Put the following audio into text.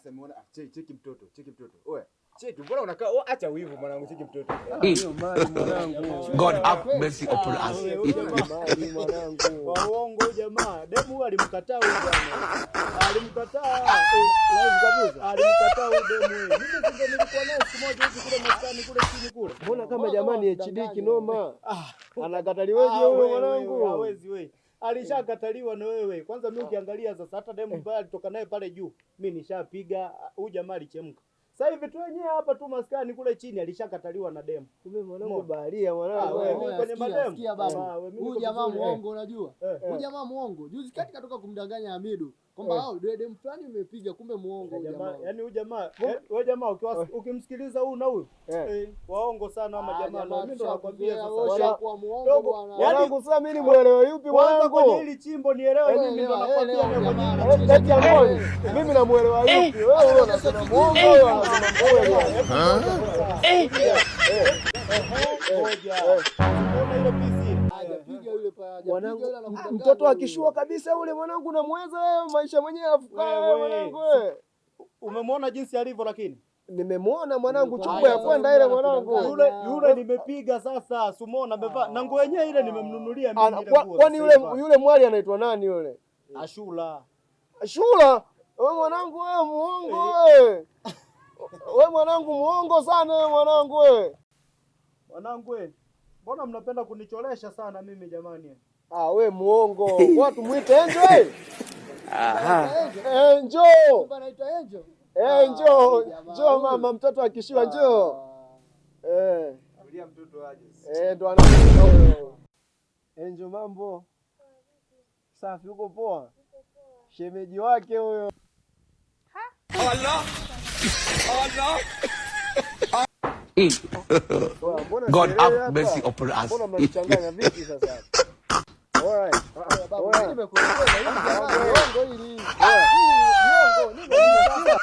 sasa umeona cheki mtoto. Oya. Cheki mbona unakaa acha wivu mwanangu cheki mtoto. Mwanangu. God have mercy upon us. Mwanangu. Waongo jamaa. Demu alimkataa huyu bwana. Alimkataa. Live kabisa. Alimkataa huyu demu. Mimi nilikuwa naye siku moja hivi kule maskani kule chini kule. Mbona kama jamani HD kinoma? Anakataliweje huyo mwanangu? Hawezi wewe. Alishakataliwa na wewe. Kwanza mimi ukiangalia sasa hata demu mbaya alitoka naye pale juu. Mimi nishapiga huyu jamaa alichemka. Sasa hivi tu wenyewe hapa tu maskani kule chini alishakataliwa na demu. Kumbe mwanangu baharia mwanangu. Wewe kwenye mademu. Sikia baba. Huyu jamaa muongo unajua. Huyu jamaa muongo. Juzi kati katoka kumdanganya Hamidu kwamba demu fulani umepiga kumbe muongo jamaa. Yaani huyu jamaa, wewe jamaa ukimsikiliza huyu na huyu waongo sana ama jamaa. Na mimi ndo nakwambia sasa kwa muongo bwana. Mwanangu sasa mimi nimuelewe yupi mwanangu? Kwanza hili chimbo nielewe mimi ndo nakwambia mimi namuelewa yupi? Wewe unasema muongo wewe. Mtoto akishua kabisa ule mwanangu namweza wewe maisha mwenyewe afuka mwanangu wewe. Umemwona jinsi alivyo lakini? Nimemuona mwanangu chumba ya kwenda ile mwanangu. Yule nimepiga sasa, sumona amevaa. Na nguo yenyewe ile nimemnunulia mimi ile nguo. Kwani yule mwali anaitwa nani yule? Ashura. Ashura? Wewe mwanangu wewe muongo wewe. Wewe mwanangu muongo sana wewe mwanangu wewe. Mwanangu wewe. Mbona mnapenda kunicholesha sana mimi jamani? Wewe muongo. Watu muite Enjo wewe. Enjo. Baba anaitwa Enjo. Njoo mama mtoto akishiwa njoo. Tulia mtoto aje. Ndo anakuja huyo. Enjo mambo. Safi uko poa? Shemeji wake huyo. Allah. God have mercy upon us. Mbona mnachanganya vipi sasa? Alright. Baba nimekueleza hili jamaa.